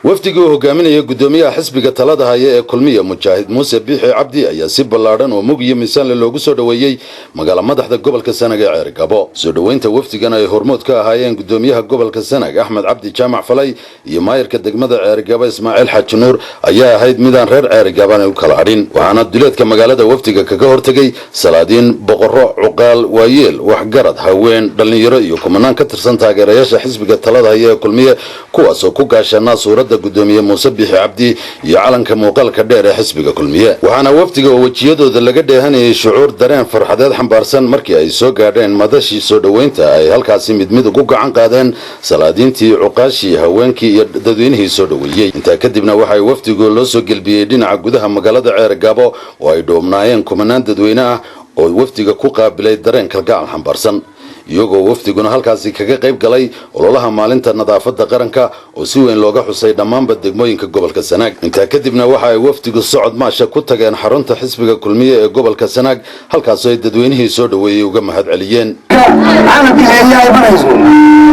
wafdiga oo hogaaminaya gudoomiyaha xisbiga talada haya ee kulmiye Mujaahid Muuse Biixi Cabdi ayaa si ballaaran oo mug iyo miisaan loogu soo dhaweeyay magaalada madaxda gobolka Sanaag ee Ceergabo. Soo dhaweynta wafdigan ay hormood ka ahaayeen gudoomiyaha gobolka Sanaag Axmed Cabdi Jaamac Falay iyo maayirka degmada Ceergabo Ismaaciil Xaaji Nuur ayaa ahayd midaan reer Ceergabo u kala hadhin, waxaana duleedka magaalada wafdiga kaga hortagay salaadiin, boqorro, cuqaal, waayeel, waxgarad, haween, dhalinyaro iyo kumanaan ka tirsan taageerayaasha xisbiga talada haya ee kulmiye kuwaas oo ku gaashanaa suuradda gudoomiye Muuse Biixi Cabdi iyo calanka muuqaalka dheer ee xisbiga kulmiye. waxaana wafdiga oo wajiyadooda laga dheehanayay shucuur dareen farxadeed xambaarsan markii ay soo gaadheen madashii soo dhaweynta ay halkaasi mid ugu gacan qaadeen salaadiintii, cuqaashii, haweenkii iyo dadweynihii soo dhaweeyay. intaa kadibna waxay wafdigu loo soo gelbiyay dhinaca gudaha magaalada Ceergabo oo ay dhoobnaayeen kumanaan dadweyne ah oo wafdiga ku qaabilay dareen kalgacal xambaarsan, iyagoo wafdiguna halkaasi kaga qayb galay ololaha maalinta nadaafadda qaranka oo si weyn looga xusay dhammaanba degmooyinka gobolka Sanaag. intaa kadibna waxa ay wafdigu socod maasha ku tageen xarunta xisbiga kulmiye ee gobolka Sanaag, halkaas oo ay dadweynihii soo dhaweeyay uga mahadceliyeen.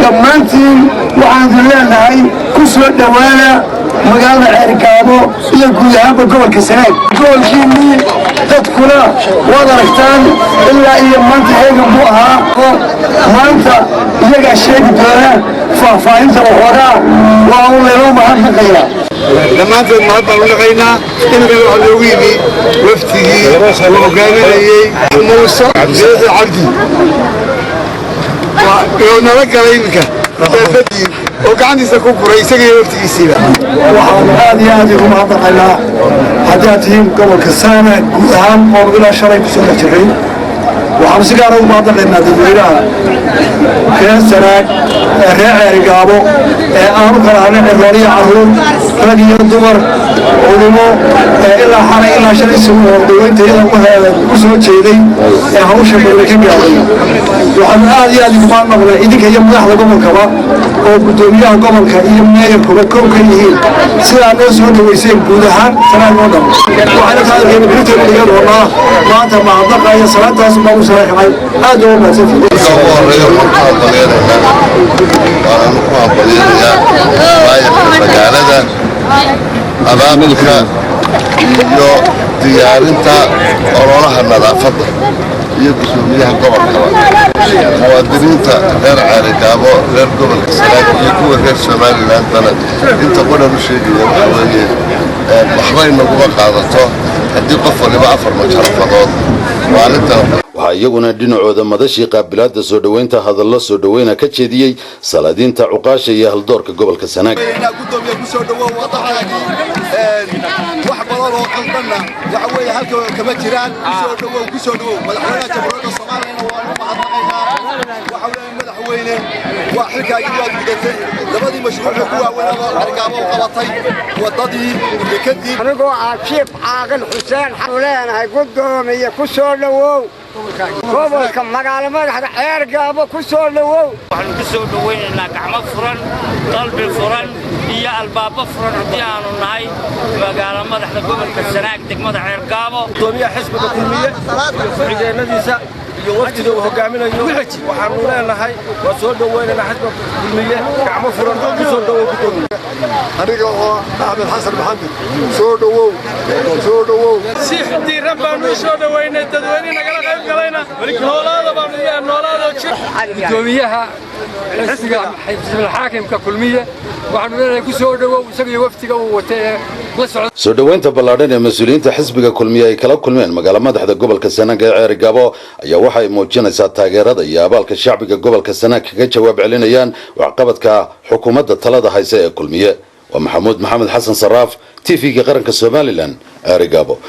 dhammaantiin waxaan leenahay ku soo dhawaada magaalada Ceergabo iyo guud ahaan gobolka Sanaag. gobolkiinii dadkuna waad aragtaan ilaa iyo maanta heegan buu ahaa maanta iyagaa sheegi doona faahfaahinta waxoogaa waa un leeloo mahadnaqayaa. dhammaantood mahad baan u naqaynaa. imika waxaa loogu yimi waftigii hogaaminayey Muuse Biixi Cabdi oo nala galay iminka daafadii oo gacantiisa ku guray isaga iyo waftigiisiiba. waxaan aad iyo aad ugu mahadnaqaynaa haddaad tihiin gobolka Sanaag guud ahaan oo ilaa shalay ku soo jiray. waxaan si gaar ah ugu mahadnaqaynaa dadweynaha reer Sanaag ee reer Ceergabo ee aanu kala hadhin cirool iyo carruur, rag iyo dumar, culimo ilaa xalay ilaa shalay soo dhaweynta iyada ku soo jeeday ee hawsha badan ka gaadhay. waxaan aad iyo aad ugu mahadnaqaynaa idinka iyo madaxda gobolkaba oo gudoomiyaha gobolka iyo maayirkuba koob ka yihiin sidaa noo soo dhaweyseen guud ahaan Sanaag oo dhan. waxaana taariikhda birta dhiga doonaa maanta mahadnaqa iyo salaadaas ma u saaxiibay aad oo mahadsantihiin. magaalada abaabulka iyo diyaarinta ololaha nadaafadda iyo gudoomiyaha gobolkaba muwaadiniinta reer Ceergabo, reer gobolka Sanaag iyo kuwa reer Somalilandana inta badan u sheegaya waxa weeye waxba inaguma qaadato haddii qof waliba 4 majarafadood maalinta. waxaa iyaguna dhinacooda madashii qaabilaadda soo dhaweynta hadallo soo dhaweyna ka jeediyey salaadiinta, cuqaasha iyo haldoorka gobolka Sanaag. gudoomiye ku soo dhawow wadaxaagii wax badan oo qaldanna waxa weeye halka kama jiraan. ku soo dhawow madaxweynaha jamhuuriyadda Soomaaliya waa mahadnaqaynaa. waxa weeye madaxweyne waa xilkaagii waad gudatay labadii mashruuc ku waaweyn oo Ceergabo u qabatay wadadii kadib. anigoo Caashiif Caaqil Xuseen xuleenahay gudoomiye ku soo dhawow gobolka magaalada madaxda Ceergabo ku soo dhawow. waxaan ku soo dhaweynaynaa gacmo furan, qalbi furan iyo albaabo furan haddii aanu nahay magaalada madaxda gobolka Sanaag degmada Ceergabo. gudoomiyaha xisbiga kulmiye iyo xigeenadiisa iyo wafdiga uu hogaaminayo waxaanu leenahay waa soo dhaweynaynaa xisbiga kulmiye gacmo furan ku soo dhawow gudoomiye. aniga oo Axmed Xasan Maxamed soo dhawow si diiran baanu soo dhaweynay dadweyne nagala qayb galayna noolaada baanu iyo noolaada gudoomiyaha xisbiga xaakimka kulmiye waxaanu leenahay ku soo dhawow isaga iyo wafdiga uu watay la socdo. soo dhaweynta ballaaran ee mas'uuliyiinta xisbiga kulmiye ay kala kulmeen magaalada madaxda gobolka Sanaag ee Ceergabo ayaa waxay muujinaysaa taageerada iyo abaalka shacbiga gobolka Sanaag kaga jawaab celinayaan waxqabadka xukuumadda talada haysa ee kulmiye. waa Maxamuud Maxamed Xasan Saraaf, TV-ga qaranka Somaliland, Ceergabo.